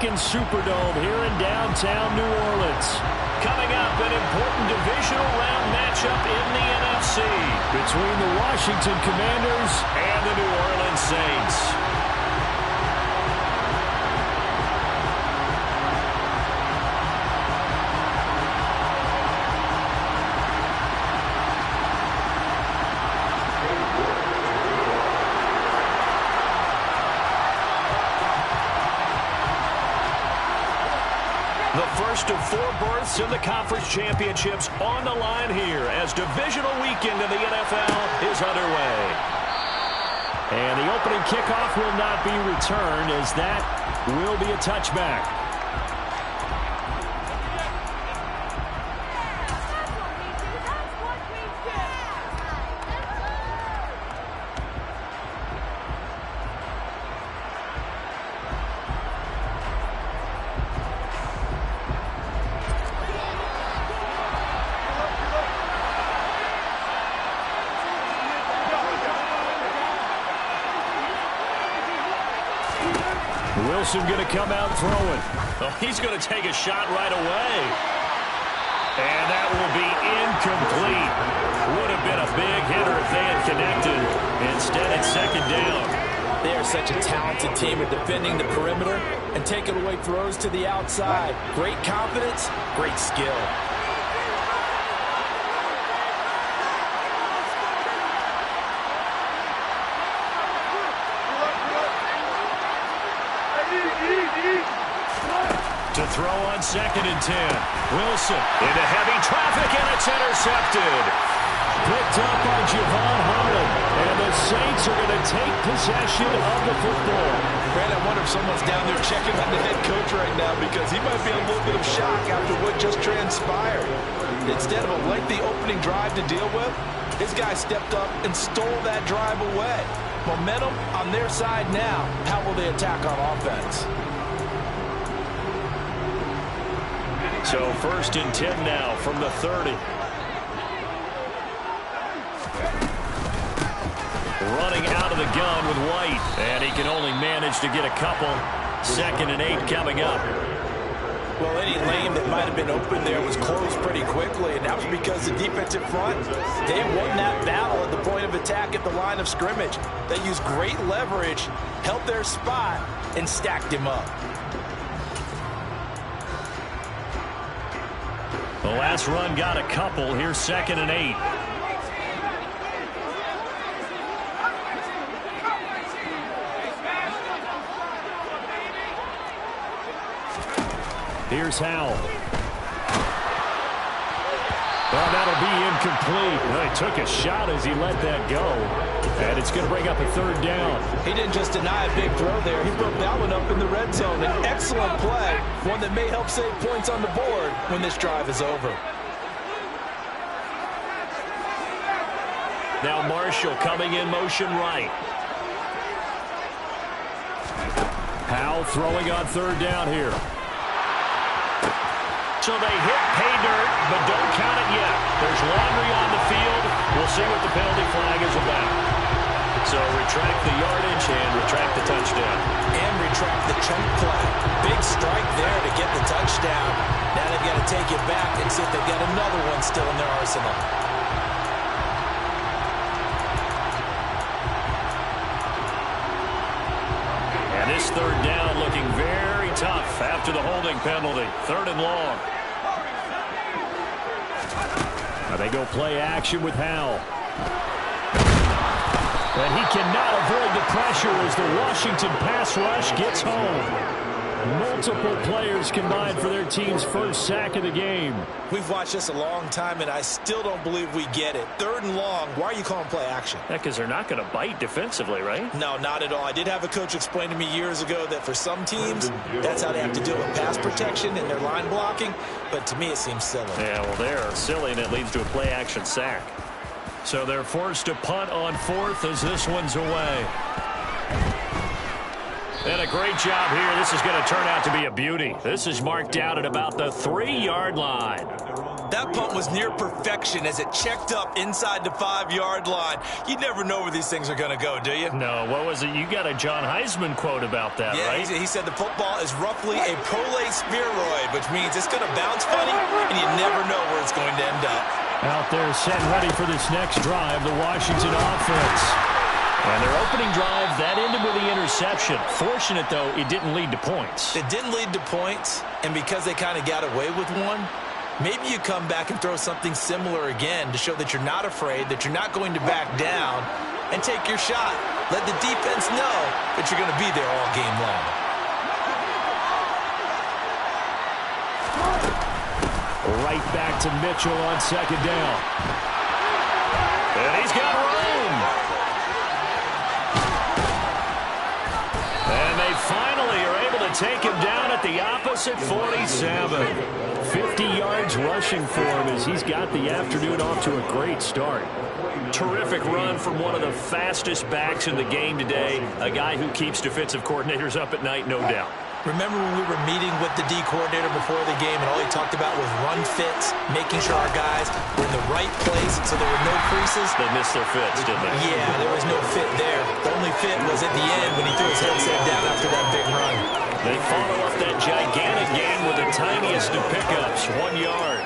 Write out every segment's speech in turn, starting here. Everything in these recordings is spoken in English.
Lincoln Superdome here in downtown New Orleans. Coming up, an important divisional round matchup in the NFC between the Washington Commanders and the New Orleans Saints. First of 4 berths in the conference championships on the line here as divisional weekend in the NFL is underway. And the opening kickoff will not be returned as that will be a touchback. Wilson going to come out throwing. Oh, he's going to take a shot right away. And that will be incomplete. Would have been a big hitter if they had connected. Instead, it's second down. They are such a talented team at defending the perimeter and taking away throws to the outside. Great confidence, great skill. To throw on 2nd and 10. Wilson into heavy traffic, and it's intercepted. Picked up by Javon Holland, and the Saints are going to take possession of the football. Brad, I wonder if someone's down there checking on the head coach right now because he might be in a little bit of shock after what just transpired. Instead of a lengthy opening drive to deal with, his guy stepped up and stole that drive away. Momentum on their side now. How will they attack on offense? So 1st and 10 now from the 30. Running out of the gun with White, and he can only manage to get a couple. 2nd and 8 coming up. Well, any lane that might have been open there was closed pretty quickly, and that was because the defensive front, they won that battle at the point of attack at the line of scrimmage. They used great leverage, held their spot, and stacked him up. The last run got a couple. Here's 2nd and 8. Here's Howell. Well, that'll be incomplete. Well, he took a shot as he let that go. And it's going to bring up a 3rd down. He didn't just deny a big throw there. He broke that one up in the red zone. An excellent play. One that may help save points on the board when this drive is over. Now Marshall coming in motion right. Howell throwing on 3rd down here. So they hit pay dirt, but don't count it yet. There's laundry on the field. We'll see what the penalty flag is about. So retract the yardage and retract the touchdown. And retract the chunk play. Big strike there to get the touchdown. Now they've got to take it back and see if they've got another one still in their arsenal. And this 3rd down looking very tough after the holding penalty. 3rd and long. Now they go play action with Howell. And he cannot avoid the pressure as the Washington pass rush gets home. Multiple players combined for their team's 1st sack of the game. We've watched this a long time, and I still don't believe we get it. 3rd and long. Why are you calling play action? Yeah, because they're not going to bite defensively, right? No, not at all. I did have a coach explain to me years ago that for some teams, that's how they have to deal with pass protection and their line blocking. But to me, it seems silly. Yeah, well, they're silly, and it leads to a play action sack. So they're forced to punt on 4th as this one's away. And a great job here. This is going to turn out to be a beauty. This is marked out at about the 3-yard line. That punt was near perfection as it checked up inside the 5-yard line. You never know where these things are going to go, do you? No, what was it? You got a John Heisman quote about that, right? Yeah, he said the football is roughly a prolate spheroid, which means it's going to bounce funny, and you never know where it's going to end up. Out there set ready for this next drive, the Washington offense. And their opening drive, that ended with the interception. Fortunate, though, it didn't lead to points. It didn't lead to points, and because they kind of got away with one, maybe you come back and throw something similar again to show that you're not afraid, that you're not going to back down, and take your shot. Let the defense know that you're going to be there all game long. Right back to Mitchell on second down. And he's got room. And they finally are able to take him down at the opposite 47. 50 yards rushing for him as he's got the afternoon off to a great start. Terrific run from one of the fastest backs in the game today. A guy who keeps defensive coordinators up at night, no doubt. Remember when we were meeting with the D coordinator before the game and all he talked about was run fits, making sure our guys were in the right place so there were no creases? They missed their fits, didn't they? Yeah, there was no fit there. The only fit was at the end when he threw his headset down after that big run. They follow up that gigantic gain with the tiniest of pickups, 1 yard.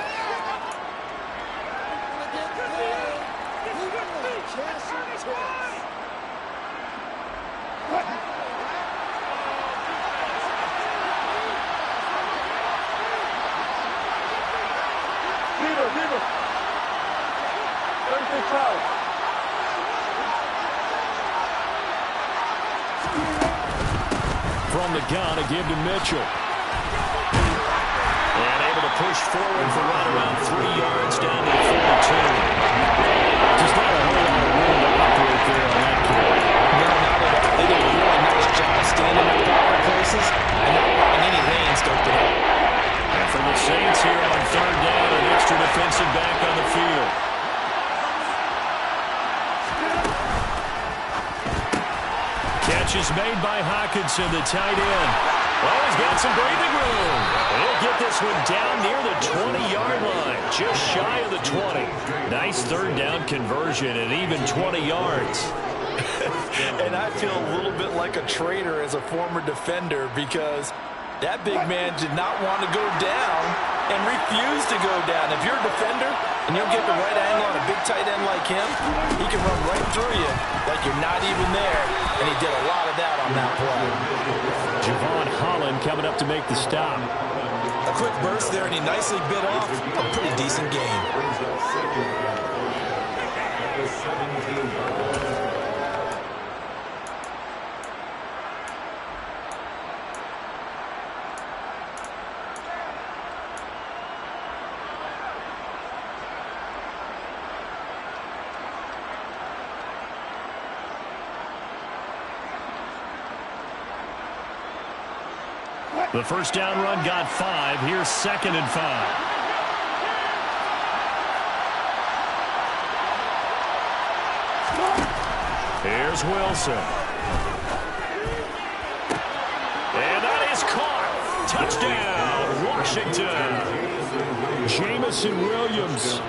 From the gun, a give to Mitchell. And able to push forward for right around 3 yards down to the 42. Just not a whole lot of room to operate there on that carry. No, not at all. They did a really nice job standing in power places and not letting any lanes to open up. And for the Saints here on third down, an extra defensive back on the field. Catch is made by Hawkinson, the tight end. Well, he's got some breathing room. And he'll get this one down near the 20-yard line, just shy of the 20. Nice third down conversion and even 20 yards. And I feel a little bit like a traitor as a former defender because that big man did not want to go down and refused to go down. If you're a defender and you'll get the right angle on a big tight end like him, he can run right through you like you're not even there. And he did a lot of that on that play. Javon Holland coming up to make the stop. A quick burst there, and he nicely bit off a pretty decent gain. The first down run got 5. Here's 2nd and 5. Here's Wilson. And that is caught. Touchdown, Washington. Jamison Williams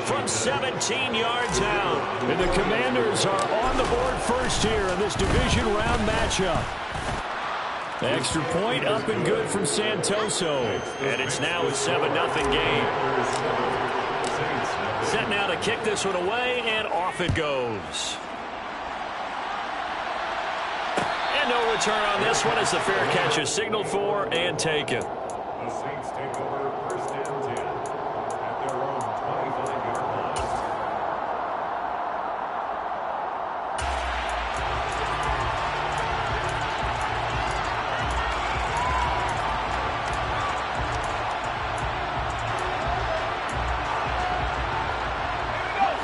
from 17 yards out. And the Commanders are on the board first here in this division round matchup. Extra point up and good from Santoso. And it's now a 7-0 game. Set now to kick this one away, and off it goes. And no return on this one as the fair catch is signaled for and taken. The Saints take over 1st and 10 at their own 25-yard line.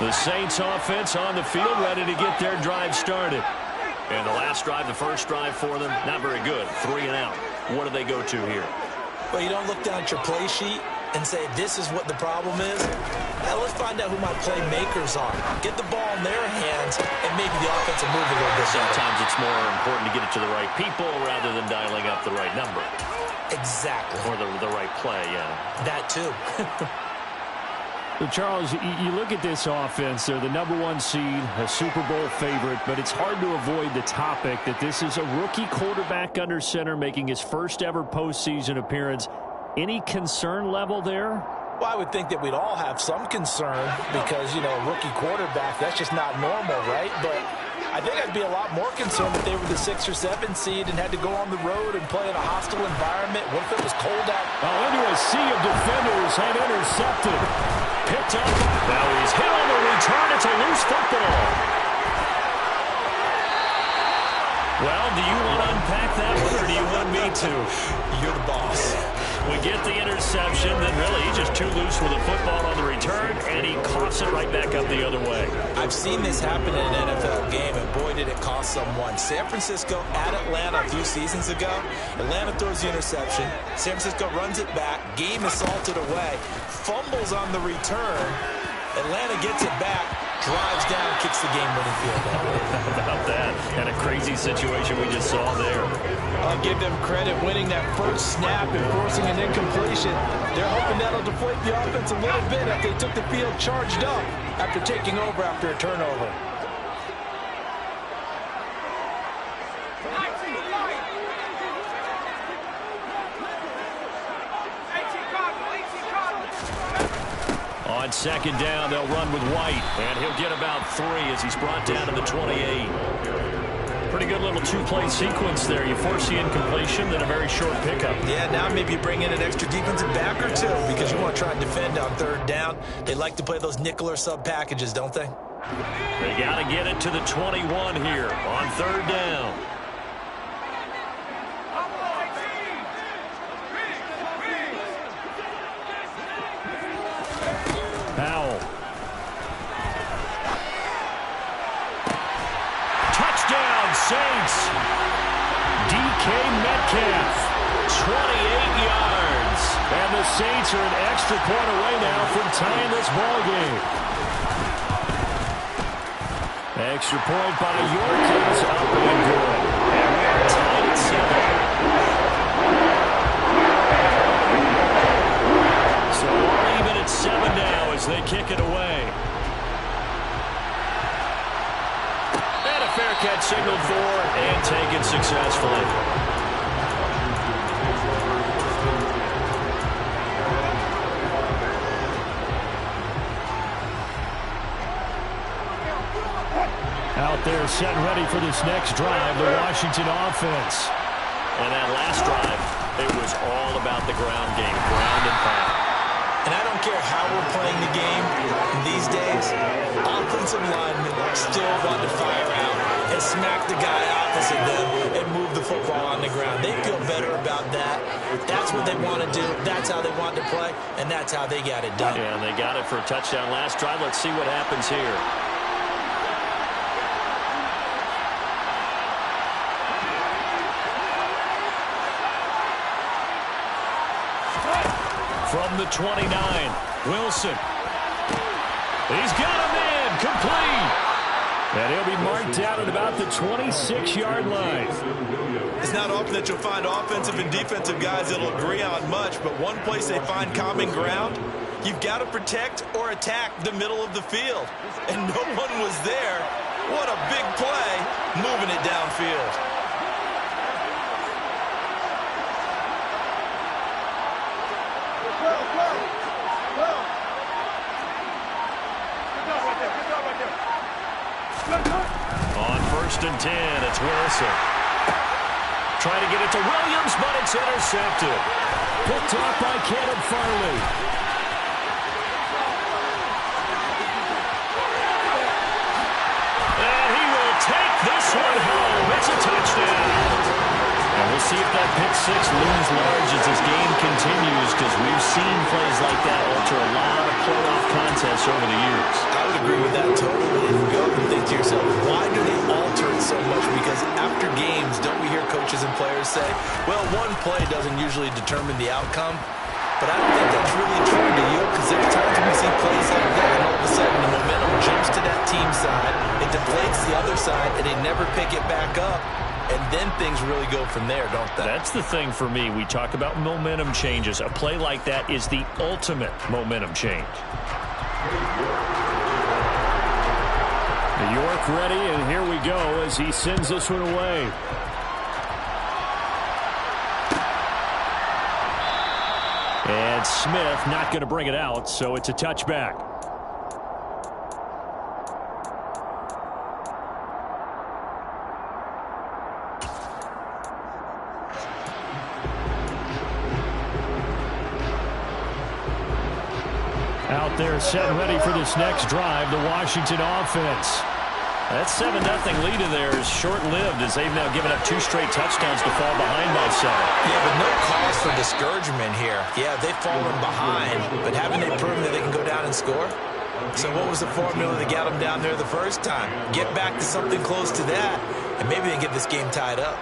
The Saints offense on the field, ready to get their drive started. And the last drive, the first drive for them, not very good. 3 and out. What do they go to here? Well, you don't look down at your play sheet and say, this is what the problem is? Now let's find out who my playmakers are. Get the ball in their hands, and maybe the offense will move a little bit better. Sometimes it's more important to get it to the right people rather than dialing up the right number. Exactly. Or the right play, yeah. That too. Well, Charles, you look at this offense, they're the #1 seed, a Super Bowl favorite, but it's hard to avoid the topic that this is a rookie quarterback under center making his first ever postseason appearance. Any concern level there? Well, I would think that we'd all have some concern because, you know, a rookie quarterback, that's just not normal, right? But I think I'd be a lot more concerned if they were the 6 or 7 seed and had to go on the road and play in a hostile environment. What if it was cold out? Into a sea of defenders and intercepted. Picked up. Now he's hit on the return. It's a loose football. Well, do you want to unpack that one, or do you want me to? You're the boss. We get the interception, then really he's just too loose with the football on the return, and he coughs it right back up the other way. I've seen this happen in an NFL game, and boy, did it cost someone. San Francisco at Atlanta a few seasons ago. Atlanta throws the interception. San Francisco runs it back. Game is salted away. Fumbles on the return. Atlanta gets it back. Drives down, kicks the game-winning field goal. How about that? And a crazy situation we just saw there. I'll give them credit winning that first snap and forcing an incompletion. They're hoping that'll deflate the offense a little bit after they took the field charged up after taking over after a turnover. On second down, they'll run with White, and he'll get about 3 as he's brought down to the 28. Pretty good little two-play sequence there. You force the incompletion, then a very short pickup. Yeah, now maybe you bring in an extra defensive back or 2 because you want to try and defend on third down. They like to play those nickel or sub packages, don't they? They got to get it to the 21 here on third down. Powell. Touchdown, Saints. DK Metcalf, 28 yards. And the Saints are an extra point away now from tying this ball game. Extra point by York is up and good. And we're tied at 7. So we're even at 7 now as they kick it away. And a fair catch signaled for and taken successfully. Out there set and ready for this next drive, the Washington offense. And that last drive, it was all about the ground game, ground and pound. And I don't care how we're playing the game these days, offensive linemen still want to fire out and smack the guy opposite them and move the football on the ground. They feel better about that. That's what they want to do. That's how they want to play, and that's how they got it done. Yeah, and they got it for a touchdown last drive. Let's see what happens here. From the 29, Wilson. He's got him in, complete. And he'll be marked down at about the 26-yard line. It's not often that you'll find offensive and defensive guys that'll agree on much, but one place they find common ground, you've got to protect or attack the middle of the field. And no one was there. What a big play, moving it downfield. On first and 10, it's Wilson. Trying to get it to Williams, but it's intercepted. Picked off by Caleb Farley. And he will take this one home. It's a touchdown. And we'll see if that pick six looms large as this game continues, because we've seen plays like that alter a lot of playoff contests over the years. I would agree with that totally. And you often think to yourself, why do they alter it so much? Because after games, don't we hear coaches and players say, well, one play doesn't usually determine the outcome? but I don't think that's really true to you, because there are times when we see plays like that, and all of a sudden the momentum jumps to that team side, it deflates the other side, and they never pick it back up. And then things really go from there, don't they? That's the thing for me. We talk about momentum changes. A play like that is the ultimate momentum change. New York ready, and here we go as he sends this one away. And Smith not going to bring it out, so it's a touchback. Out there set ready for this next drive, the Washington offense. That 7-0 lead in there is short-lived as they've now given up 2 straight touchdowns to fall behind by 7. Yeah, but no cause for discouragement here. Yeah, they've fallen behind, but haven't they proven that they can go down and score? So what was the formula that got them down there the first time? Get back to something close to that, and maybe they can get this game tied up.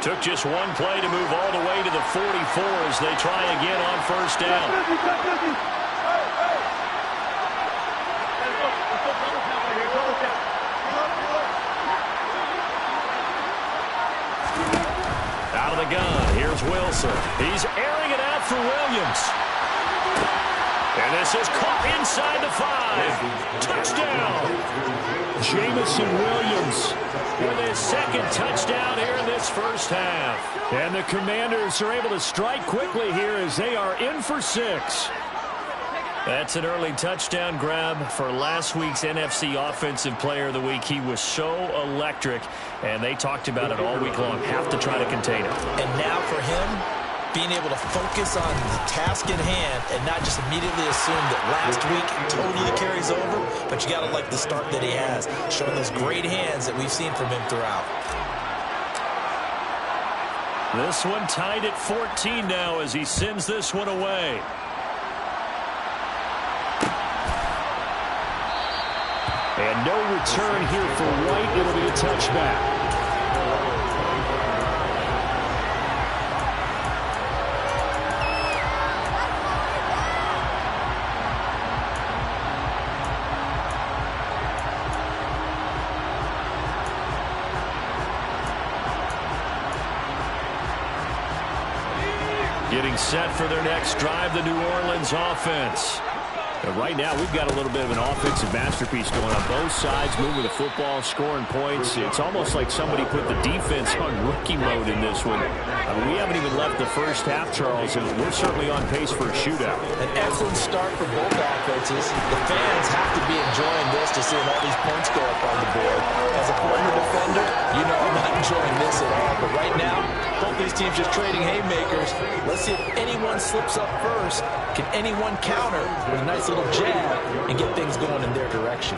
Took just one play to move all the way to the 44 as they try again on first down. Out of the gun, here's Wilson. He's airing it out for Williams. And this is caught inside the 5. Touchdown! Jamison Williams with his second touchdown here in this first half. And the Commanders are able to strike quickly here as they are in for 6. That's an early touchdown grab for last week's NFC Offensive Player of the Week. He was so electric, and they talked about it all week long. Have to try to contain him. And now for him, being able to focus on the task at hand and not just immediately assume that last week totally carries over, but you got to like the start that he has, showing those great hands that we've seen from him throughout. This one tied at 14 now as he sends this one away. And no return here for White. It'll be a touchback. Getting set for their next drive, the New Orleans offense. But right now, we've got a little bit of an offensive masterpiece going on. Both sides moving the football, scoring points. It's almost like somebody put the defense on rookie mode in this one. I mean, we haven't even left the first half, Charles, and we're certainly on pace for a shootout. An excellent start for both offenses. The fans have to be enjoying this, just seeing all these points go up on the board. As a former defender, you know I'm not enjoying this at all. But right now, both these teams just trading haymakers. Let's see if anyone slips up first. Can anyone counter with a nice little jab and get things going in their direction?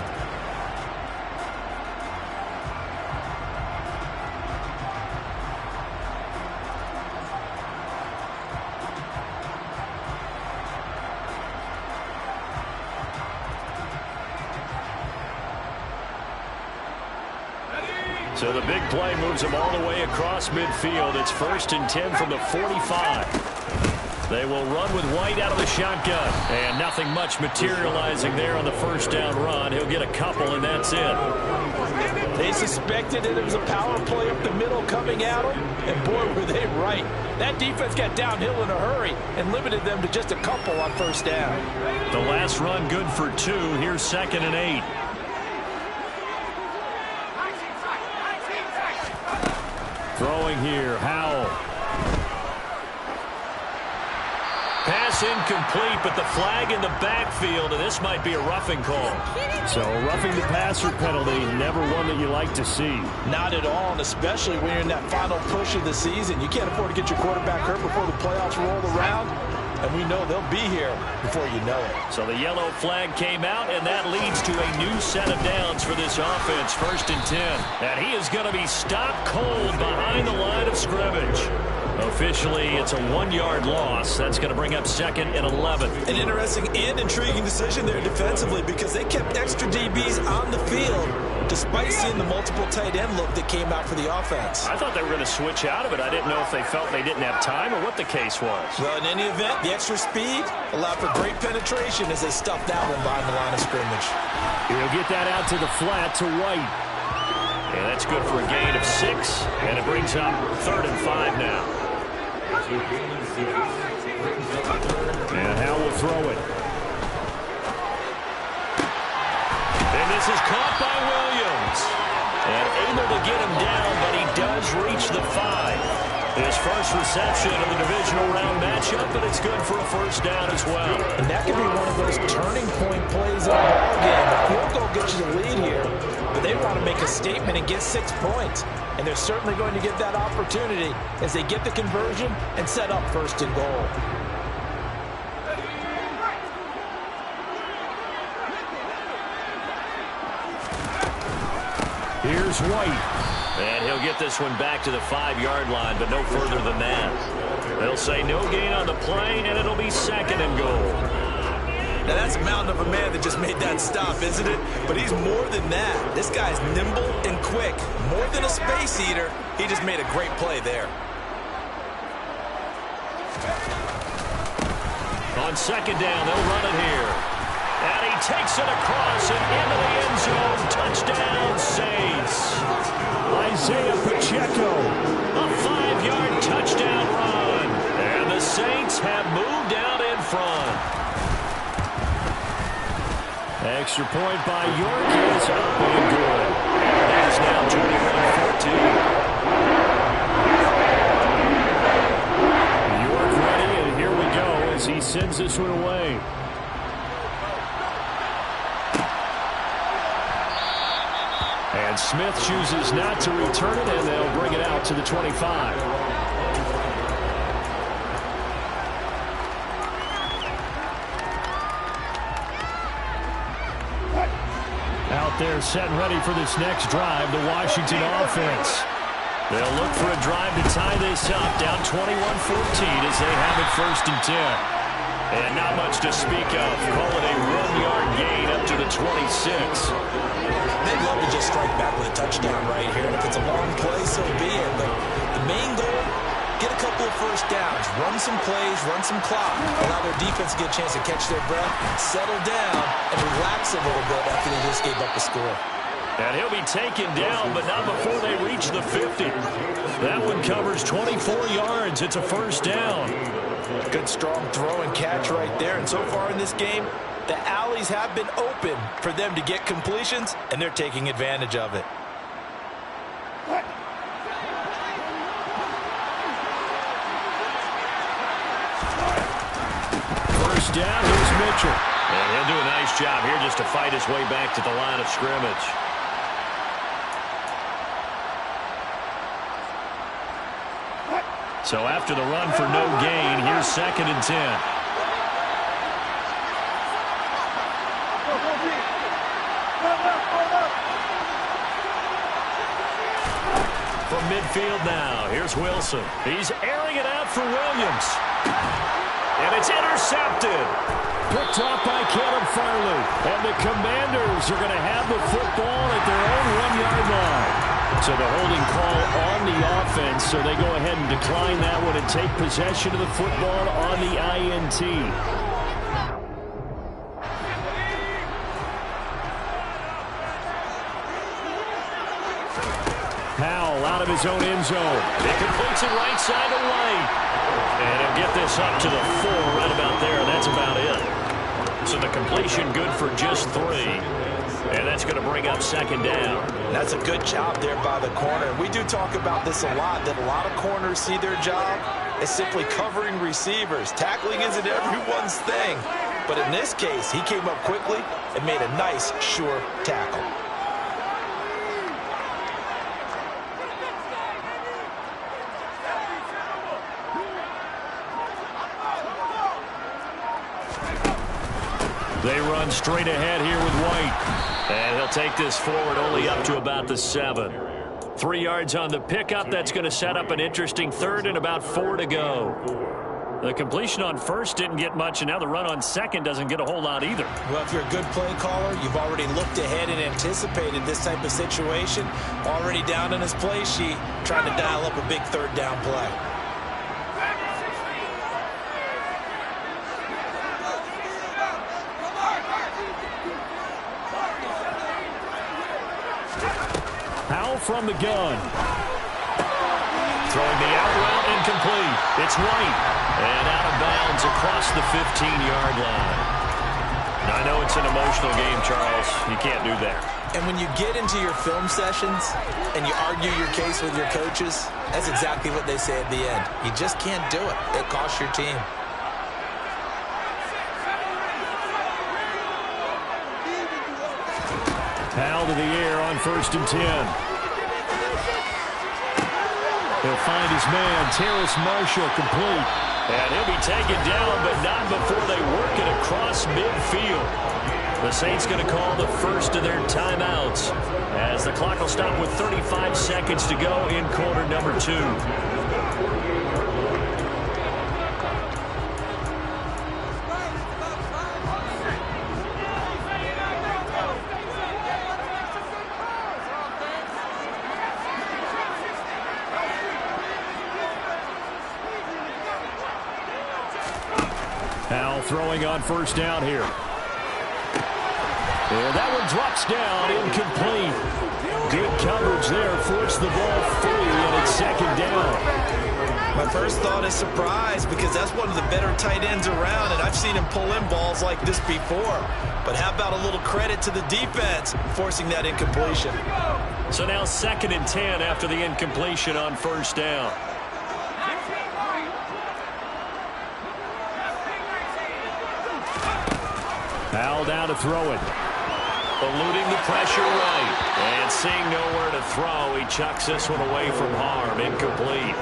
So the big play moves them all the way across midfield. It's 1st and 10 from the 45. They will run with White out of the shotgun. And nothing much materializing there on the first down run. He'll get a couple, and that's it. They suspected that it was a power play up the middle coming at them, and boy, were they right. That defense got downhill in a hurry and limited them to just a couple on first down. The last run good for 2. Here's 2nd and 8. Throwing here, Howell. Pass incomplete, but the flag in the backfield, and this might be a roughing call. So a roughing the passer penalty, never one that you like to see. Not at all, and especially when you're in that final push of the season. You can't afford to get your quarterback hurt before the playoffs roll around, and we know they'll be here before you know it. So the yellow flag came out, and that leads to a new set of downs for this offense, 1st and 10. And he is going to be stopped cold behind the line of scrimmage. Officially, it's a 1-yard loss. That's going to bring up 2nd and 11. An interesting and intriguing decision there defensively because they kept extra DBs on the field despite seeing the multiple tight end look that came out for the offense. I thought they were going to switch out of it. I didn't know if they felt they didn't have time or what the case was. Well, in any event, the extra speed allowed for great penetration as they stuffed that one behind the line of scrimmage. He'll get that out to the flat to White. And that's good for a gain of 6, and it brings up 3rd and 5 now. And Howell will throw it. And this is caught by Williams. And able to get him down, but he does reach the 5. His first reception of the divisional round matchup, but it's good for a first down as well. And that could be one of those turning point plays in the ball game. The field goal gets you the lead here, but they want to make a statement and get 6 points. And they're certainly going to get that opportunity as they get the conversion and set up 1st and goal. Here's White. And he'll get this one back to the 5-yard line, but no further than that. They'll say no gain on the play, and it'll be 2nd and goal. Now that's a mountain of a man that just made that stop, isn't it? But he's more than that. This guy's nimble and quick. More than a space eater, he just made a great play there. On 2nd down, they'll run it here. And he takes it across and into the end zone. Touchdown, Saints. Isaiah Pacheco. A 5-yard touchdown run. And the Saints have moved out in front. Extra point by York is up and good. And that is now 21-14. York ready, and here we go as he sends this one away. And Smith chooses not to return it, and they'll bring it out to the 25. Out there set and ready for this next drive, the Washington offense. They'll look for a drive to tie this up, down 21-14 as they have it 1st and 10. And not much to speak of. Call it a 1-yard gain up to the 26. They'd love to just strike back with a touchdown right here. And if it's a long play, so be it. But the main goal, get a couple of first downs, run some plays, run some clock, allow their defense to get a chance to catch their breath, settle down, and relax a little bit after they just gave up a score. And he'll be taken down, but not before they reach the 50. That one covers 24 yards. It's a first down. Good strong throw and catch right there. And so far in this game, the alleys have been open for them to get completions, and they're taking advantage of it. First down, here's Mitchell. And he'll do a nice job here just to fight his way back to the line of scrimmage. So after the run for no gain, here's 2nd and 10. From midfield now, here's Wilson. He's airing it out for Williams. And it's intercepted. Picked off by Caleb Farley. And the Commanders are going to have the football at their own 1-yard line. So the holding call on the offense, so they go ahead and decline that one and take possession of the football on the INT. Howell out of his own end zone. It completes it right side to White. And he'll get this up to the 4 right about there. That's about it. So the completion good for just 3. And that's going to bring up 2nd down. That's a good job there by the corner. We do talk about this a lot, that a lot of corners see their job as simply covering receivers. Tackling isn't everyone's thing. But in this case, he came up quickly and made a nice, sure tackle. They run straight ahead here with White. And he'll take this forward only up to about the 7. 3 yards on the pickup. That's going to set up an interesting third and about 4 to go. The completion on first didn't get much, and now the run on second doesn't get a whole lot either. Well, if you're a good play caller, you've already looked ahead and anticipated this type of situation. Already down on his play sheet, trying to dial up a big third down play. From the gun. Throwing the out route, incomplete. It's White. And out of bounds across the 15-yard line. Now, I know it's an emotional game, Charles. You can't do that. And when you get into your film sessions and you argue your case with your coaches, that's exactly what they say at the end. You just can't do it. It costs your team. Powell to the air on 1st and 10. He'll find his man, Terrace Marshall, complete. And he'll be taken down, but not before they work it across midfield. The Saints going to call the first of their timeouts as the clock will stop with 35 seconds to go in quarter number 2. Throwing on 1st down here. And that one drops down, incomplete. Good coverage there, forced the ball free, and it's 2nd down. My first thought is surprise, because that's one of the better tight ends around, and I've seen him pull in balls like this before. But how about a little credit to the defense forcing that incompletion? So now 2nd and 10 after the incompletion on 1st down. Powell down to throw it. Eluding the pressure right. And seeing nowhere to throw, he chucks this one away from harm. Incomplete.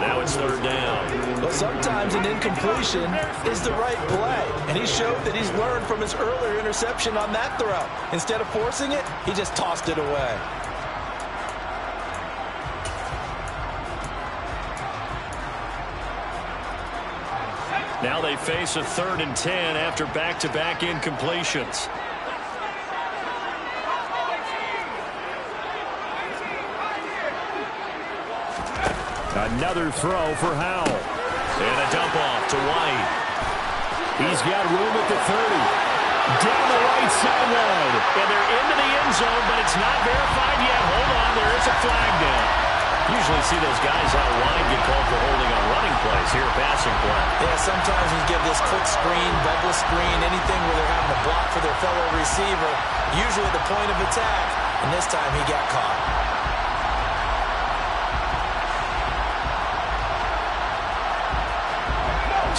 Now it's 3rd down. Well, sometimes an incompletion is the right play. And he showed that he's learned from his earlier interception on that throw. Instead of forcing it, he just tossed it away. Now they face a 3rd and 10 after back-to-back incompletions. Another throw for Howell. And a dump off to White. He's got room at the 30. Down the right sideline. And they're into the end zone, but it's not verified yet. Hold on, there is a flag down. Usually see those guys out wide get called for holding on running plays. Here, passing play. Yeah, sometimes we give this click screen, bubble screen, anything where they're having to block for their fellow receiver, usually at the point of attack, and this time he got caught.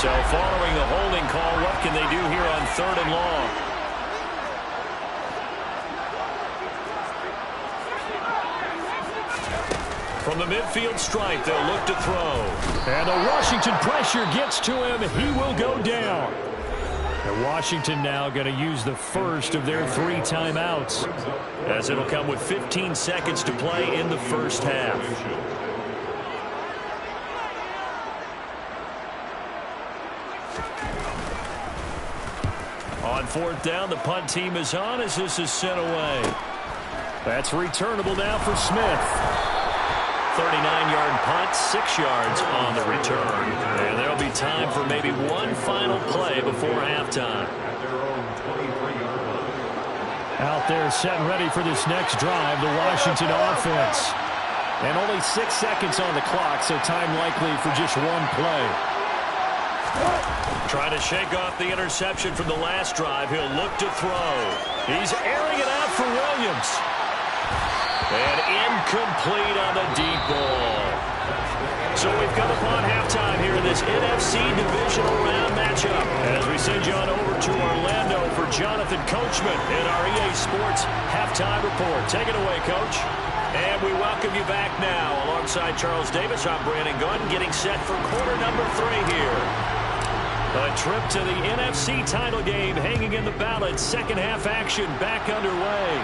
So following the holding call, what can they do here on 3rd and long? From the midfield stripe, they'll look to throw. And the Washington pressure gets to him. He will go down. And Washington now going to use the first of their 3 timeouts, as it'll come with 15 seconds to play in the first half. On 4th down, the punt team is on as this is sent away. That's returnable now for Smith. 39-yard punt, 6 yards on the return. And there'll be time for maybe one final play before halftime. Out there set and ready for this next drive, the Washington offense. And only 6 seconds on the clock, so time likely for just one play. Trying to shake off the interception from the last drive. He'll look to throw. He's airing it out for Williams. And incomplete on the deep ball. So we've come upon halftime here in this NFC divisional round matchup. As we send you on over to Orlando for Jonathan Coachman in our EA Sports halftime report. Take it away, Coach. And we welcome you back now. Alongside Charles Davis, I'm Brandon Gunn, getting set for quarter number 3 here. A trip to the NFC title game hanging in the balance. Second half. half action back underway.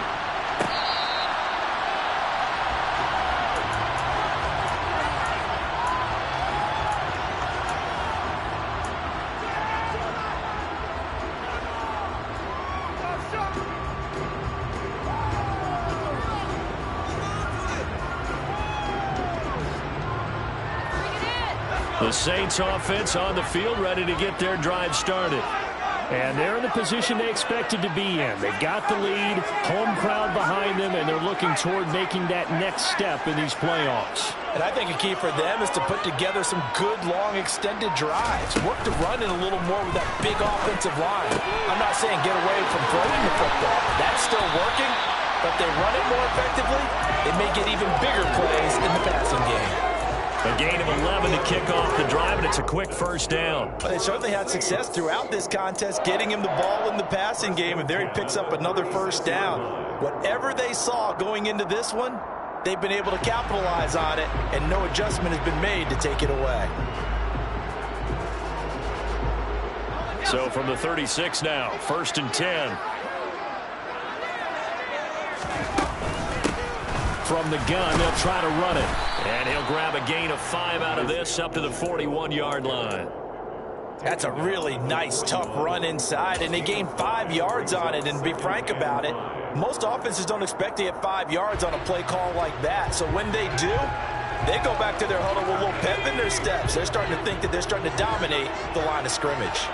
The Saints offense on the field, ready to get their drive started. And they're in the position they expected to be in. They've got the lead, home crowd behind them, and they're looking toward making that next step in these playoffs. And I think a key for them is to put together some good, long, extended drives. Work to run it a little more with that big offensive line. I'm not saying get away from throwing the football. That's still working, but they run it more effectively, they may get even bigger plays in the passing game. A gain of 11 to kick off the drive, and it's a quick first down. Well, they certainly had success throughout this contest, getting him the ball in the passing game, and there he picks up another first down. Whatever they saw going into this one, they've been able to capitalize on it, and no adjustment has been made to take it away. So from the 36 now, 1st and 10. From the gun, they'll try to run it. And he'll grab a gain of 5 out of this up to the 41-yard line. That's a really nice, tough run inside, and they gained 5 yards on it. And to be frank about it, most offenses don't expect to get 5 yards on a play call like that. So when they do, they go back to their huddle with a little pep in their steps. They're starting to think that they're starting to dominate the line of scrimmage.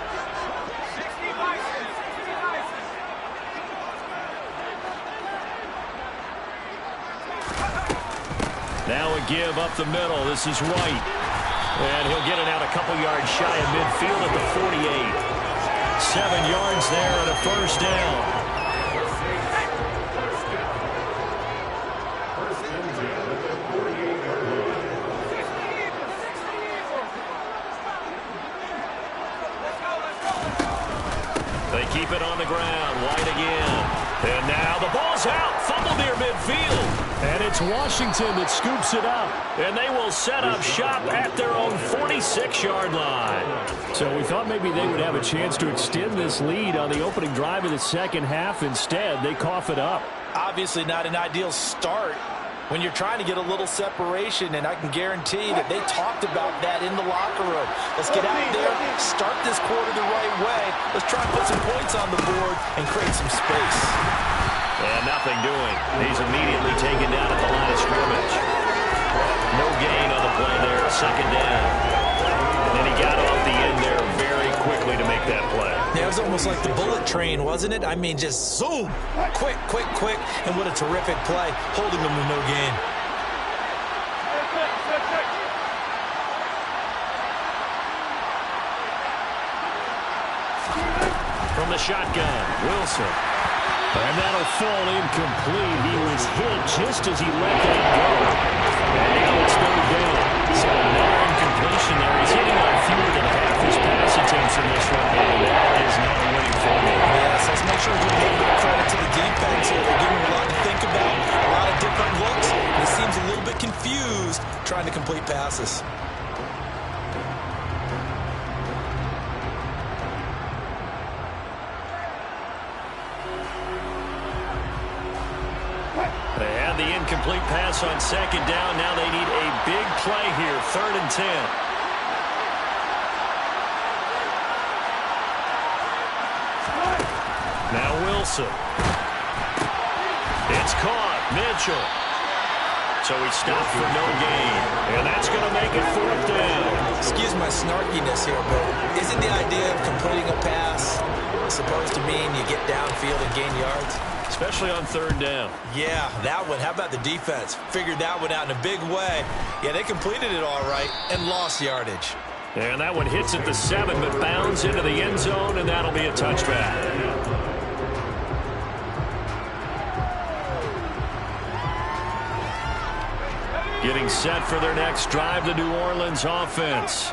Now a give up the middle. This is White. And he'll get it out a couple yards shy of midfield at the 48. 7 yards there and a first down. They keep it on the ground. White again. And now the ball's out. Fumble near midfield. And it's Washington that scoops it up. And they will set up shop at their own 46-yard line. So we thought maybe they would have a chance to extend this lead on the opening drive of the second half. Instead, they cough it up. Obviously not an ideal start when you're trying to get a little separation, and I can guarantee that they talked about that in the locker room. Let's get out there, start this quarter the right way. Let's try and put some points on the board and create some space. And nothing doing. He's immediately taken down at the line of scrimmage. No gain on the play there, second down. And he got off the end there very quickly to make that play. Yeah, it was almost like the bullet train, wasn't it? I mean, just zoom, quick, quick, quick, and what a terrific play, holding them to no gain. From the shotgun, Wilson. And that'll fall incomplete. He was hit just as he let that go. And now it's third down. So another incompletion there. He's hitting on fewer than half his pass attempts in this one. And that is not a winning formula. Yes, let's make sure we give a little bit of credit to the defense here. They're giving him a lot to think about, a lot of different looks. And he seems a little bit confused trying to complete passes. They had the incomplete pass on second down. Now they need a big play here, 3rd and 10. Now Wilson. It's caught. Mitchell. So he stopped for no gain. And that's going to make it 4th down. Excuse my snarkiness here, but isn't the idea of completing a pass supposed to mean you get downfield and gain yards? Especially on 3rd down. Yeah, that one. How about the defense? Figured that one out in a big way. Yeah, they completed it all right and lost yardage. And that one hits at the 7, but bounds into the end zone, and that'll be a touchback. Getting set for their next drive, the New Orleans offense.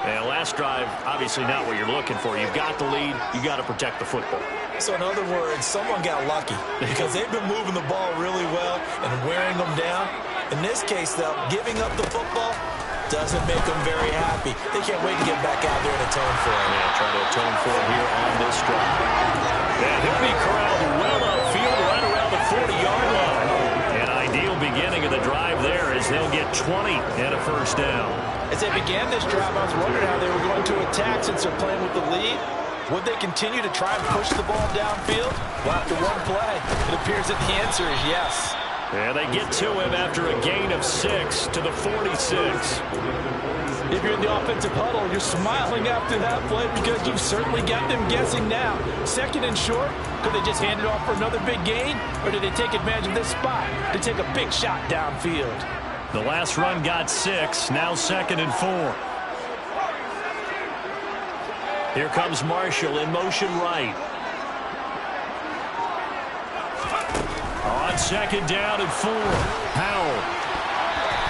And last drive, obviously not what you're looking for. You've got the lead. You got to protect the football. So in other words, someone got lucky because they've been moving the ball really well and wearing them down. In this case, though, giving up the football doesn't make them very happy. They can't wait to get back out there and atone for it. Yeah, trying to atone for it here on this drive. And he'll be corralled well upfield right around the 40-yard line. An ideal beginning of the drive there as they'll get 20 and a first down. As they began this drive, I was wondering how they were going to attack since they're playing with the lead. Would they continue to try and push the ball downfield? Well, after one play, it appears that the answer is yes. And they get to him after a gain of 6 to the 46. If you're in the offensive huddle, you're smiling after that play because you've certainly got them guessing now. 2nd and short, could they just hand it off for another big gain? Or did they take advantage of this spot to take a big shot downfield? The last run got 6, now 2nd and 4. Here comes Marshall in motion right. On 2nd down and 4, Howell.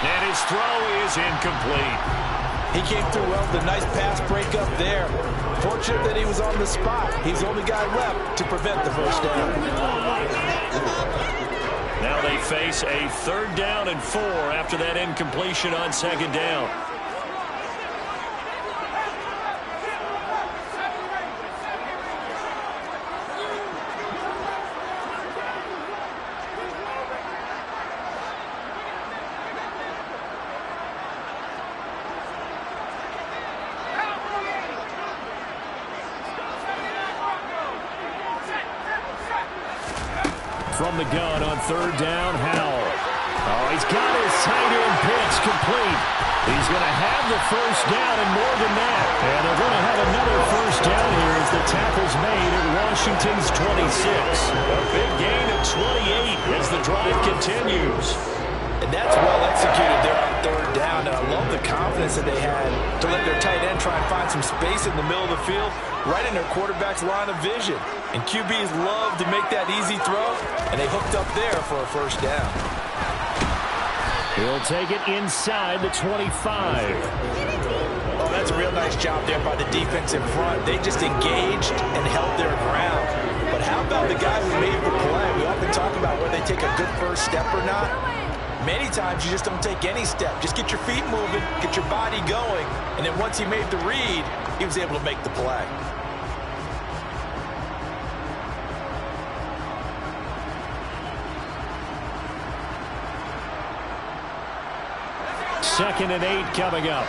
And his throw is incomplete. He came through well with a nice pass breakup there. Fortunate that he was on the spot. He's the only guy left to prevent the first down. Now they face a 3rd down and 4 after that incompletion on 2nd down. From the gun on 3rd down, Howell. Oh, he's got his tight end pitch complete. He's going to have the first down and more than that. And they're going to have another first down here as the tackle's made at Washington's 26. A big gain of 28 as the drive continues. And that's well executed there on 3rd down. And I love the confidence that they had to let their tight end try and find some space in the middle of the field, right in their quarterback's line of vision. And QBs love to make that easy throw, and they hooked up there for a first down. He'll take it inside the 25. Oh, that's a real nice job there by the defense in front. They just engaged and held their ground. But how about the guy who made the play? We often talk about whether they take a good first step or not. Many times you just don't take any step. Just get your feet moving, get your body going, and then once he made the read, he was able to make the play. Second and 8 coming up.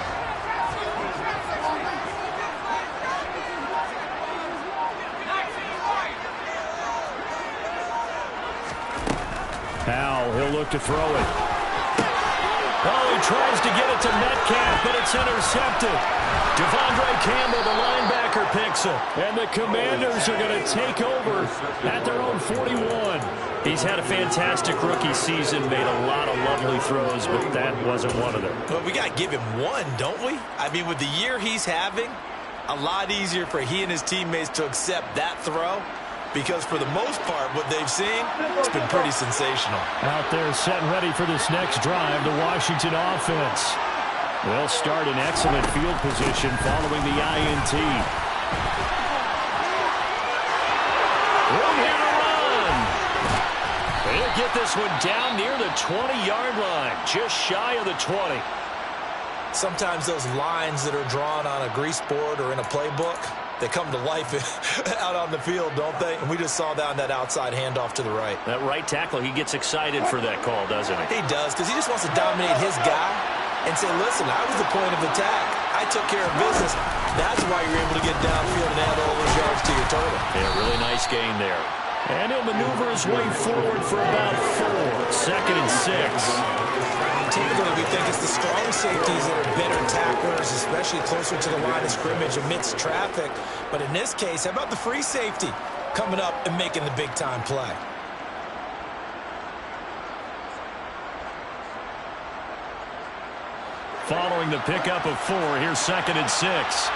Howell, he'll look to throw it. Oh, he tries to get it to Metcalf, but it's intercepted. Devondre Campbell, the linebacker, picks it. And the Commanders are going to take over at their own 41. He's had a fantastic rookie season, made a lot of lovely throws, but that wasn't one of them. Well, we got to give him one, don't we? I mean, with the year he's having, a lot easier for he and his teammates to accept that throw, because for the most part, what they've seen, it's been pretty sensational. Out there set and ready for this next drive, the Washington offense. They'll start in excellent field position following the INT. Room here to run. They'll get this one down near the 20-yard line, just shy of the 20. Sometimes those lines that are drawn on a grease board or in a playbook, they come to life out on the field, don't they? And we just saw that on that outside handoff to the right. That right tackle, he gets excited for that call, doesn't he? He does, because he just wants to dominate his guy and say, listen, I was the point of attack. I took care of business. That's why you're able to get downfield and add all those yards to your total. Yeah, really nice game there. And he'll maneuver his way forward for about 4. Second and 6. Typically, we think it's the strong safeties that are better tacklers, especially closer to the line of scrimmage amidst traffic. But in this case, how about the free safety coming up and making the big-time play? Following the pickup of 4, here's second and 6.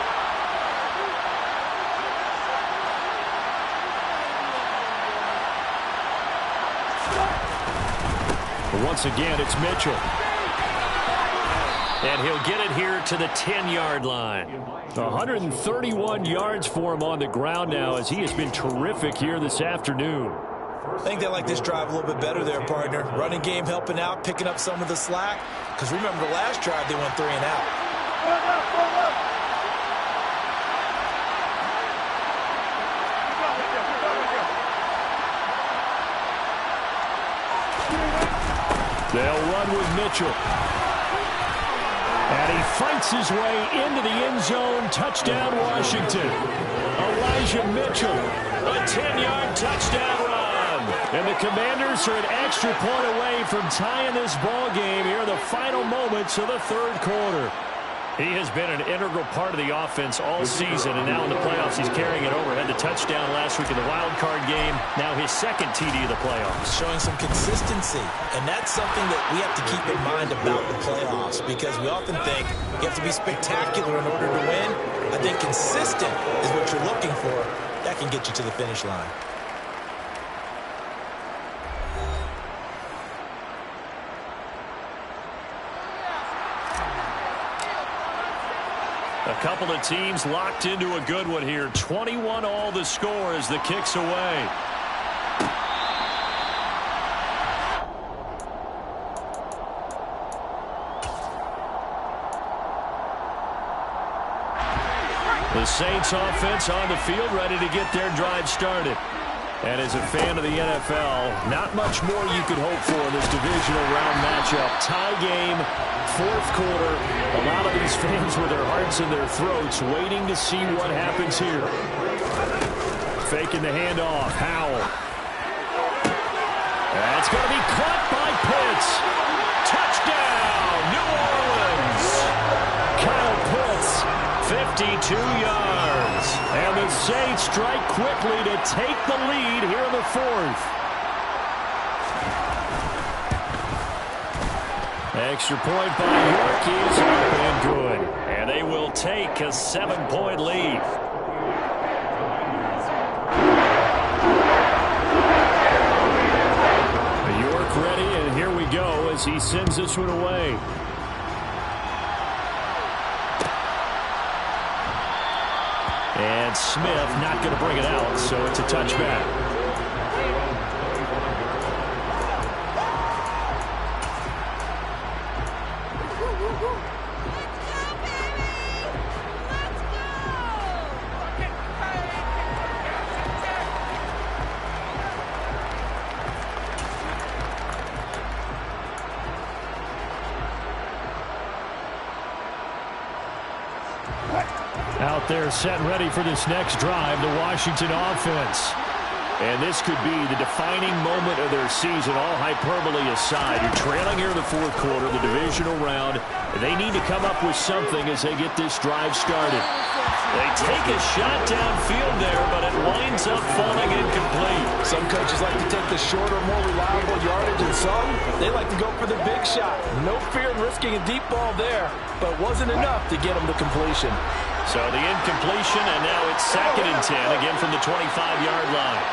Once again, it's Mitchell. And he'll get it here to the 10-yard line. 131 yards for him on the ground now as he has been terrific here this afternoon. I think they like this drive a little bit better there, partner. Running game helping out, picking up some of the slack. Because remember the last drive, they went 3 and out. They'll run with Mitchell. And he fights his way into the end zone. Touchdown, Washington. Elijah Mitchell, a 10-yard touchdown run. And the Commanders are an extra point away from tying this ball game here in the final moments of the third quarter. He has been an integral part of the offense all season, and now in the playoffs he's carrying it over. Had the touchdown last week in the wild card game. Now his second TD of the playoffs. Showing some consistency, and that's something that we have to keep in mind about the playoffs, because we often think you have to be spectacular in order to win. I think consistent is what you're looking for. That can get you to the finish line. A couple of teams locked into a good one here. 21 all the score as the kick's away. The Saints offense on the field, ready to get their drive started. And as a fan of the NFL, not much more you could hope for in this divisional round matchup. Tie game, fourth quarter. A lot of these fans with their hearts in their throats waiting to see what happens here. Faking the handoff. Howell. That's going to be caught by Pitts. Touchdown, New Orleans. Kyle Pitts, 52 yards. And the Saints strike quickly to take the lead here in the fourth. Extra point by York is up and good. And they will take a 7-point lead. York ready, and here we go as he sends this one away. And Smith not going to bring it out, so it's a touchback. Out there set and ready for this next drive, the Washington offense. And this could be the defining moment of their season, all hyperbole aside. You're trailing here in the fourth quarter, the divisional round. They need to come up with something as they get this drive started. They take a shot downfield there, but it winds up falling incomplete. Some coaches like to take the shorter, more reliable yardage, and some, they like to go for the big shot. No fear in risking a deep ball there, but it wasn't enough to get them to completion. So the incompletion, and now it's 2nd and 10, again from the 25-yard line.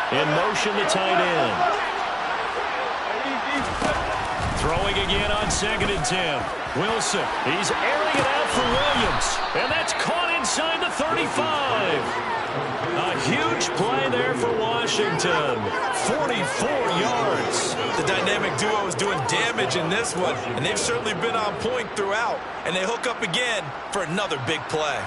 In motion, the tight end. Throwing again on 2nd and 10. Wilson, he's airing it out for Williams. And that's caught inside the 35. A huge play there for Washington. 44 yards. The dynamic duo is doing damage in this one, and they've certainly been on point throughout. And they hook up again for another big play.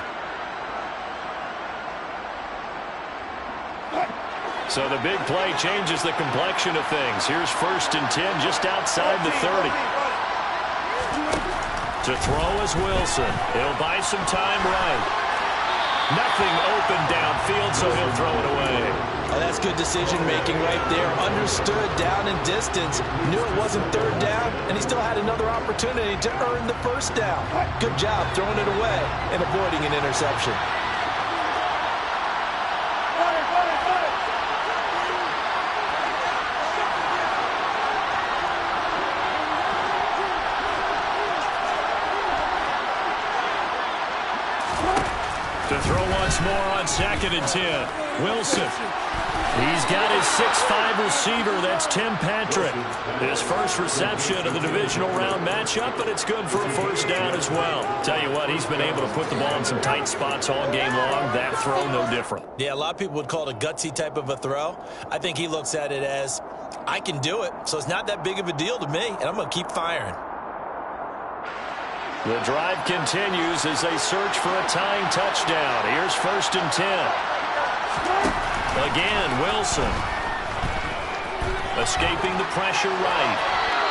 So the big play changes the complexion of things. Here's 1st and 10 just outside the 30. To throw is Wilson. He'll buy some time right. Nothing open downfield, so he'll throw it away. Oh, that's good decision-making right there. Understood down and distance. Knew it wasn't 3rd down, and he still had another opportunity to earn the 1st down. Good job throwing it away and avoiding an interception. To throw once more on 2nd and 10. Wilson. He's got his 6'5 receiver. That's Tim Patrick. His first reception of the divisional round matchup, but it's good for a 1st down as well. Tell you what, he's been able to put the ball in some tight spots all game long. That throw, no different. Yeah, a lot of people would call it a gutsy type of a throw. I think he looks at it as, I can do it, so it's not that big of a deal to me, and I'm going to keep firing. The drive continues as they search for a tying touchdown. Here's 1st and 10. Again, Wilson. Escaping the pressure right.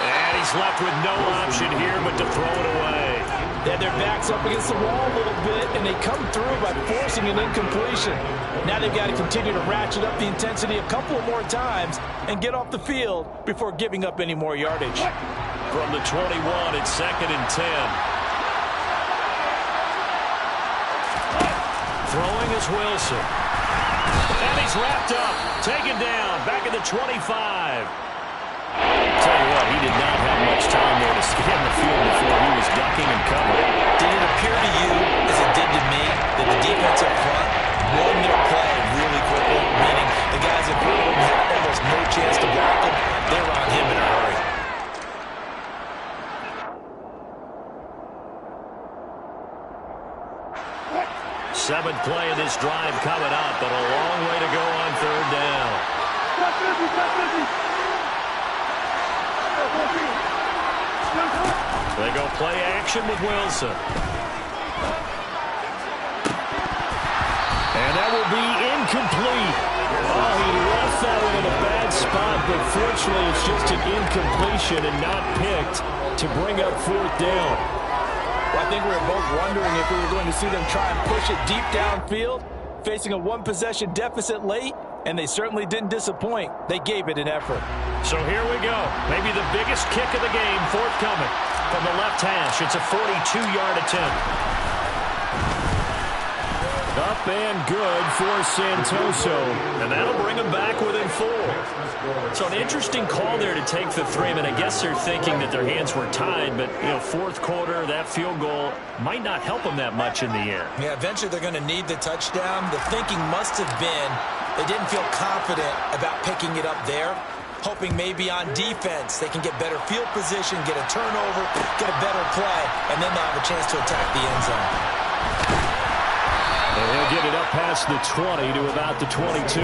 And he's left with no option here but to throw it away. They had their backs up against the wall a little bit, and they come through by forcing an incompletion. Now they've got to continue to ratchet up the intensity a couple of more times and get off the field before giving up any more yardage. From the 21, it's 2nd and 10. Throwing is Wilson. And he's wrapped up. Taken down. Back at the 25. Tell you what, he did not have much time there to scan the field before he was ducking and covering. Did it appear to you, as it did to me, that the defense up front won their play really quickly, meaning the guys in front of them had almost no chance to block him? They were on him in a hurry. Seventh play of this drive coming up, but a long way to go on 3rd down. They go play action with Wilson. And that will be incomplete. Oh, he left that one in a bad spot, but fortunately it's just an incompletion and not picked to bring up 4th down. Well, I think we were both wondering if we were going to see them try and push it deep downfield, facing a one-possession deficit late, and they certainly didn't disappoint. They gave it an effort. So here we go. Maybe the biggest kick of the game forthcoming from the left hash. It's a 42-yard attempt. Up and good for Santoso. And that'll bring him back within 4. So an interesting call there to take the 3. I mean, I guess they're thinking that their hands were tied, but, you know, 4th quarter, that field goal might not help them that much in the air. Yeah, eventually they're going to need the touchdown. The thinking must have been they didn't feel confident about picking it up there, hoping maybe on defense they can get better field position, get a turnover, get a better play, and then they'll have a chance to attack the end zone. And he'll get it up past the 20 to about the 22.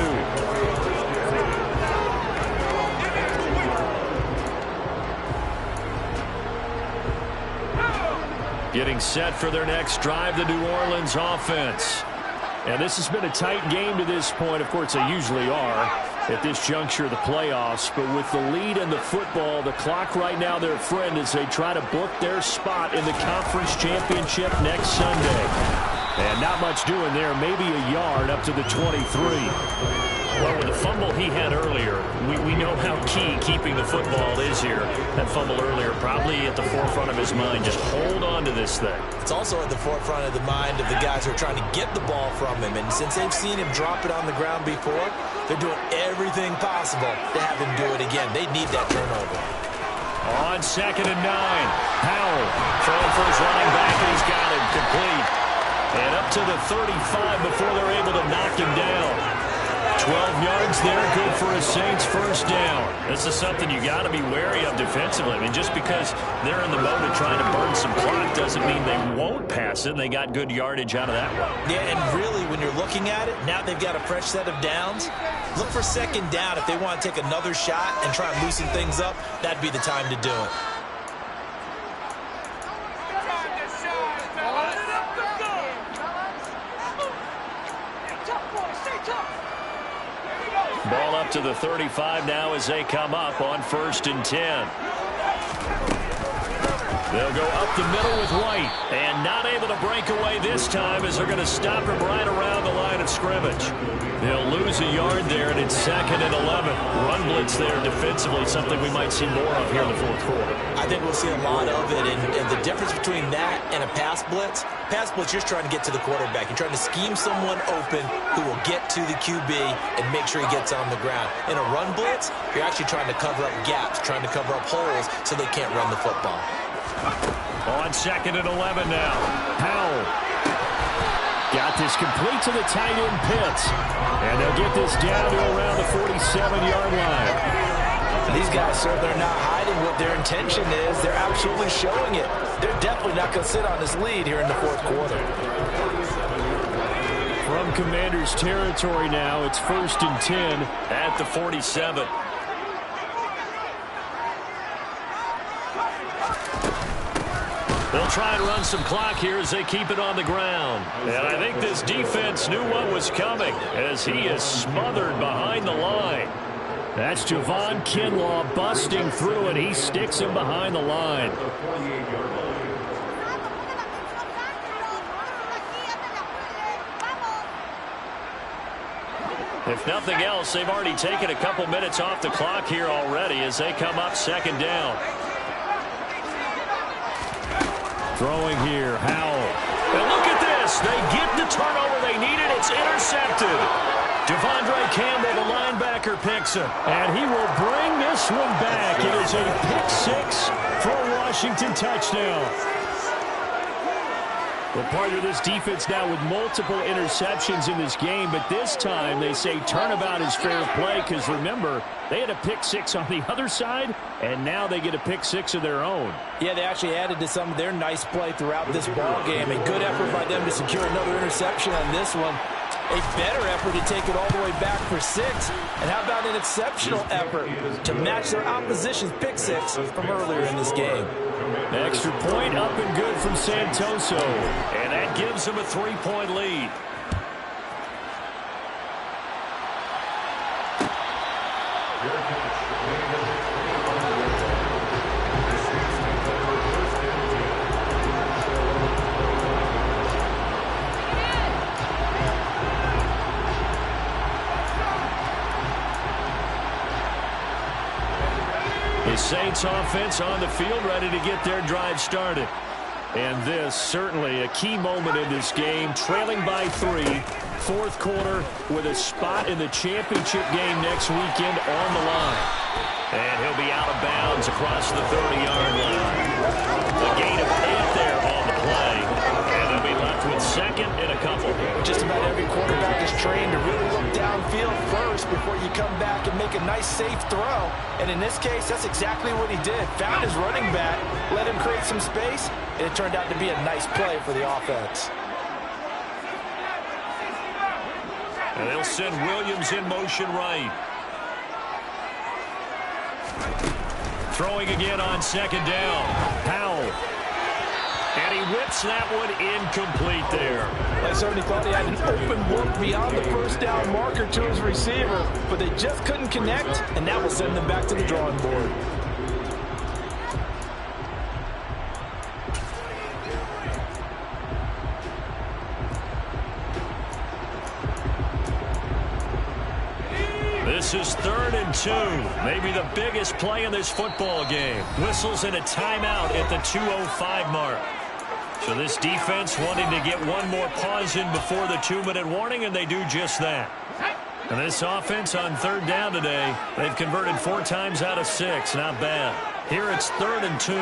Getting set for their next drive, the New Orleans offense. And this has been a tight game to this point. Of course, they usually are at this juncture of the playoffs. But with the lead in the football, the clock right now their friend as they try to book their spot in the conference championship next Sunday. And not much doing there. Maybe a yard up to the 23. Well, with the fumble he had earlier, we know how key keeping the football is here. That fumble earlier probably at the forefront of his mind. Just hold on to this thing. It's also at the forefront of the mind of the guys who are trying to get the ball from him. And since they've seen him drop it on the ground before, they're doing everything possible to have him do it again. They need that turnover. On 2nd and 9, Powell throwing for his running back, and he's got it complete. And up to the 35 before they're able to knock him down. 12 yards there, good for a Saints first down. This is something you got to be wary of defensively. I mean, just because they're in the mode of trying to burn some clock doesn't mean they won't pass it. They got good yardage out of that one. Yeah, and really, when you're looking at it, now they've got a fresh set of downs. Look for 2nd down. If they want to take another shot and try and loosen things up, that'd be the time to do it. Ball up to the 35 now as they come up on 1st and 10. They'll go up the middle with White, and not able to break away this time as they're going to stop him right around the line of scrimmage. They'll lose a yard there, and it's 2nd and 11. Run blitz there defensively, something we might see more of here in the 4th quarter. I think we'll see a lot of it, and the difference between that and a pass blitz, you're trying to get to the quarterback. You're trying to scheme someone open who will get to the QB and make sure he gets on the ground. In a run blitz, you're actually trying to cover up gaps, trying to cover up holes so they can't run the football. On 2nd and 11 now. Powell got this complete to the tight end Pitts. And they'll get this down to around the 47-yard line. These guys, sir, they're not hiding what their intention is. They're absolutely showing it. They're definitely not going to sit on this lead here in the 4th quarter. From Commanders territory now, it's 1st and 10 at the 47. They'll try and run some clock here as they keep it on the ground. And I think this defense knew what was coming as he is smothered behind the line. That's Javon Kinlaw busting through, and he sticks him behind the line. If nothing else, they've already taken a couple minutes off the clock here already as they come up second down. Throwing here, Howell. And look at this. They get the turnover they needed. It's intercepted. Devondre Campbell, the linebacker, picks it. And he will bring this one back. It is a pick six for a Washington touchdown. Well, part of this defense now with multiple interceptions in this game, but this time they say turnabout is fair play because, remember, they had a pick six on the other side, and now they get a pick six of their own. Yeah, they actually added to some of their nice play throughout this ball game. A good effort by them to secure another interception on this one. A better effort to take it all the way back for six. And how about an exceptional effort to match their opposition's pick six from earlier in this game? Extra point up and good from Santoso. And that gives them a 3-point lead. Saints offense on the field, ready to get their drive started. And this certainly a key moment in this game, trailing by 3, fourth quarter with a spot in the championship game next weekend on the line. And he'll be out of bounds across the 30-yard line. A gain of 8 there on the play. And they'll be left with second and a couple. Just about every quarterback is trained to really look downfield first before you come back and make a nice, safe throw. And in this case, that's exactly what he did. Found his running back, let him create some space, and it turned out to be a nice play for the offense. And they'll send Williams in motion right. Throwing again on second down. Powell. And he whips that one incomplete there. I certainly thought he had an open look beyond the first down marker to his receiver, but they just couldn't connect, and that will send them back to the drawing board. This is 3rd and 2. Maybe the biggest play in this football game. Whistles in a timeout at the 2:05 mark. So this defense wanting to get one more pause in before the 2-minute warning, and they do just that. And this offense on 3rd down today, they've converted 4 times out of 6. Not bad. Here it's 3rd and 2.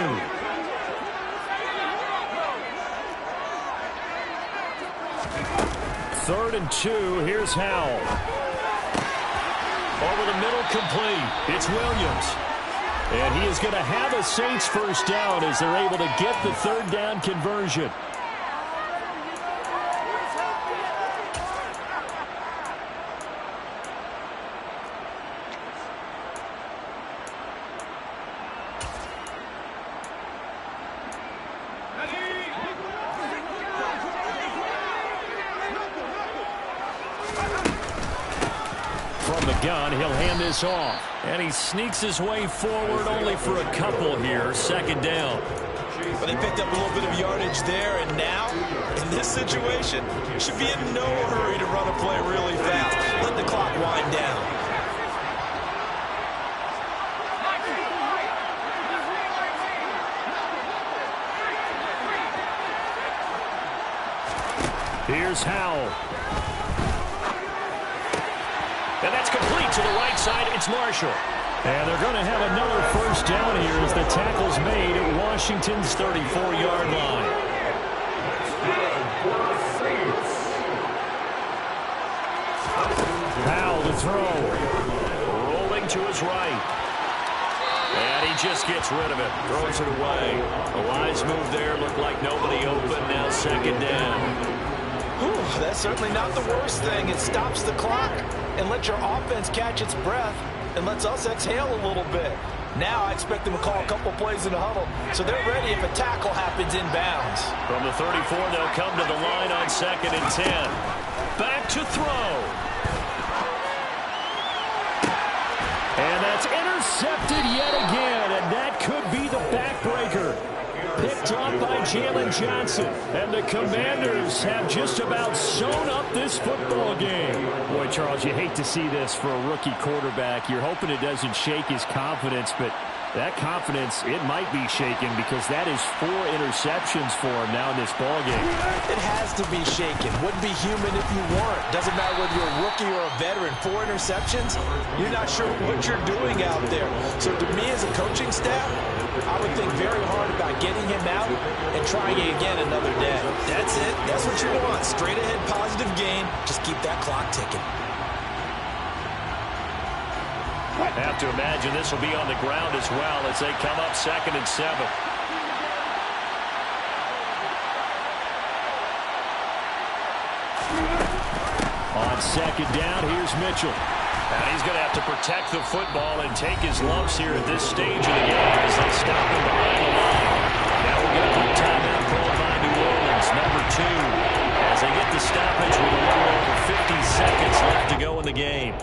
Third and 2. Here's Howell. Over the middle, complete. It's Williams. And he is going to have a Saints first down as they're able to get the 3rd down conversion. Gun, he'll hand this off. And he sneaks his way forward only for a couple here. 2nd down. But they picked up a little bit of yardage there, and now, in this situation, should be in no hurry to run a play really fast. Let the clock wind down. Here's Howell. And that's complete to the right side. It's Marshall. And they're going to have another first down here as the tackle's made at Washington's 34-yard line. Powell to throw. Rolling to his right. And he just gets rid of it. Throws it away. A wise move there. Looked like nobody open. Now 2nd down. Whew, that's certainly not the worst thing. It stops the clock and lets your offense catch its breath and lets us exhale a little bit. Now I expect them to call a couple plays in the huddle, so they're ready if a tackle happens inbounds. From the 34, they'll come to the line on 2nd and 10. Back to throw. And that's intercepted yet again, and that could be the backbreaker. picked off by Jalen Johnson. And the Commanders have just about sewn up this football game. Boy, Charles, you hate to see this for a rookie quarterback. You're hoping it doesn't shake his confidence, but that confidence, it might be shaken because that is 4 interceptions for him now in this ballgame. It has to be shaken. Wouldn't be human if you weren't. Doesn't matter whether you're a rookie or a veteran. 4 interceptions, you're not sure what you're doing out there. So to me as a coaching staff, I would think very hard about getting him out and trying it again another day. That's it. That's what you want. Straight ahead positive gain. Just keep that clock ticking. I have to imagine this will be on the ground as well as they come up 2nd and 7. On 2nd down, here's Mitchell. And he's going to have to protect the football and take his lumps here at this stage of the game as they stop him behind the line. Now we'll get a quick timeout called by New Orleans, number 2, as they get the stoppage with a little over 50 seconds left to go in the game.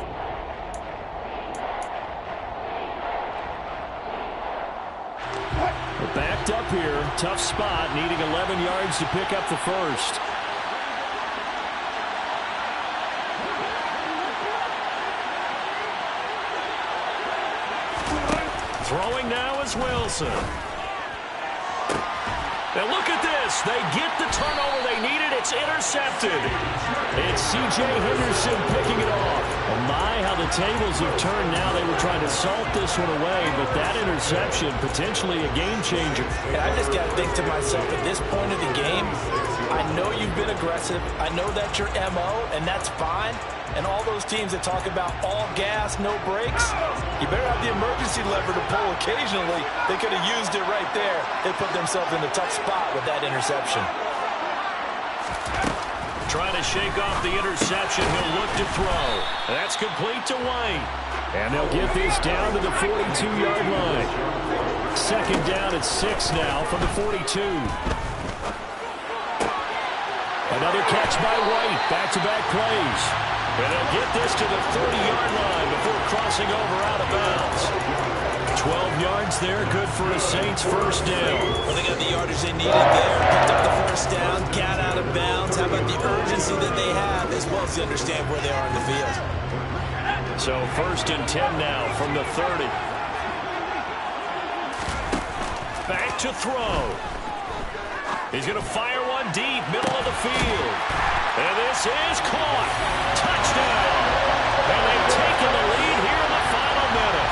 Backed up here, tough spot, needing 11 yards to pick up the first. Throwing now is Wilson. Now look at this. They get the turnover they needed. It's intercepted. It's C.J. Henderson picking it off. Oh my, how the tables have turned now. They were trying to salt this one away, but that interception, potentially a game changer. And I just got to think to myself, at this point of the game, I know you've been aggressive. I know that's your MO, and that's fine. And all those teams that talk about all gas, no brakes, you better have the emergency lever to pull occasionally. They could have used it right there. They put themselves in a tough spot with that interception. Trying to shake off the interception. He'll look to throw. That's complete to White. And they'll get this down to the 42-yard line. 2nd down at 6 now from the 42. Another catch by White. Back-to-back plays. And they'll get this to the 30-yard line before crossing over out of bounds. 12 yards there, good for a Saints first down. Well, they got the yardage they needed there. Picked up the first down, got out of bounds. How about the urgency that they have, as well as to understand where they are in the field? So 1st and 10 now from the 30. Back to throw. He's going to fire one deep, middle of the field. And this is caught. Touchdown. And they've taken the lead here in the final minute.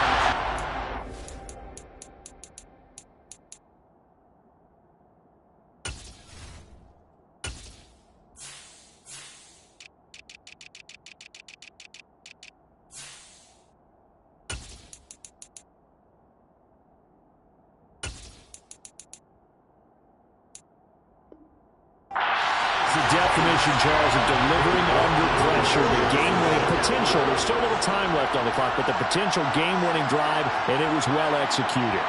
Definition, Charles, of delivering under pressure. The game-winning potential. There's still a little time left on the clock, but the potential game-winning drive, and it was well executed.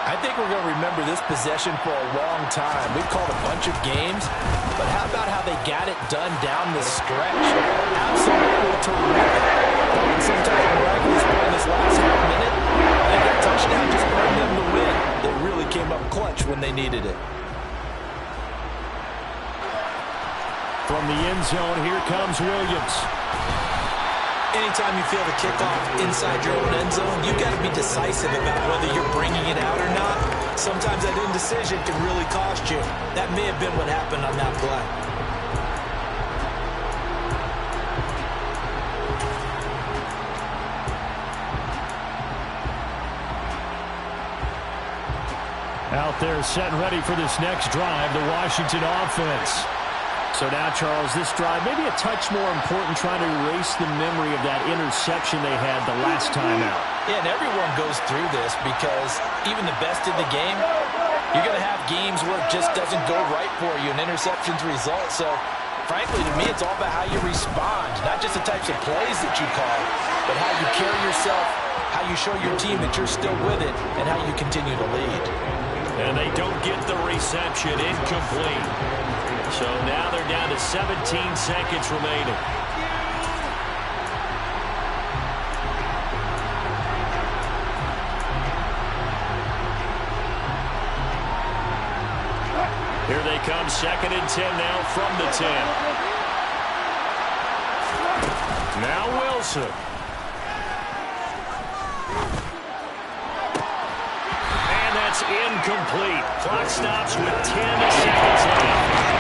I think we're going to remember this possession for a long time. We've called a bunch of games, but how about how they got it done down the stretch? Absolutely terrific. And sometimes miraculous play in this last half minute, and that touchdown just earned them the win. They really came up clutch when they needed it. From the end zone, here comes Williams. Anytime you feel the kickoff inside your own end zone, you've got to be decisive about whether you're bringing it out or not. Sometimes that indecision can really cost you. That may have been what happened on that play. Out there set and ready for this next drive, the Washington offense. So now, Charles, this drive maybe a touch more important, trying to erase the memory of that interception they had the last time out. Yeah, and everyone goes through this because even the best in the game, you're going to have games where it just doesn't go right for you, and interceptions result. So, frankly, to me, it's all about how you respond, not just the types of plays that you call, but how you carry yourself, how you show your team that you're still with it, and how you continue to lead. And they don't get the reception. Incomplete. So now they're down to 17 seconds remaining. becomes 2nd and 10 now from the 10. Now Wilson. And that's incomplete. Clock stops with 10 seconds left.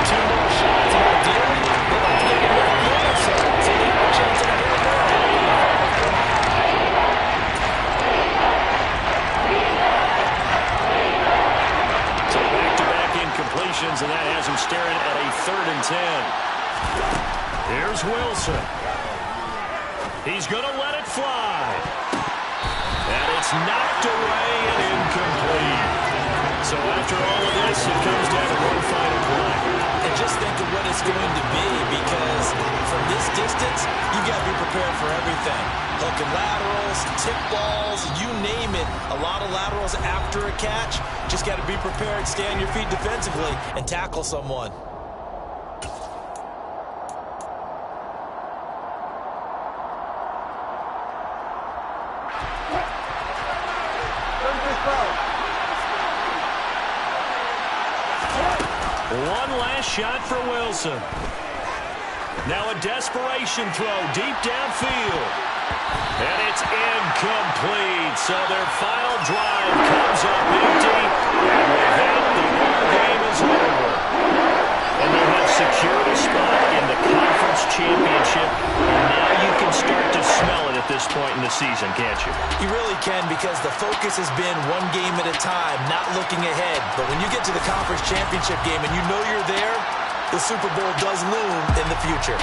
Two more shots and ideally they'd like to get a more field, so they have a chance at a hit there. So back-to-back incompletions, and that has him staring at a 3rd and 10. Here's Wilson. He's going to let it fly. And it's knocked away and incomplete. So after all of this, it comes down to one final play. And just think of what it's going to be, because from this distance, you've got to be prepared for everything. Hook and laterals, tip balls, you name it. A lot of laterals after a catch. Just got to be prepared, stay on your feet defensively, and tackle someone. One last shot for Wilson. Now a desperation throw deep downfield. And it's incomplete. So their final drive comes up empty. And with that, the ball game is over. And they have secured a spot in the conference championship. And now you can start to smell it at this point in the season, can't you? You really can, because the focus has been one game at a time, not looking ahead. But when you get to the conference championship game and you know you're there, the Super Bowl does loom in the future.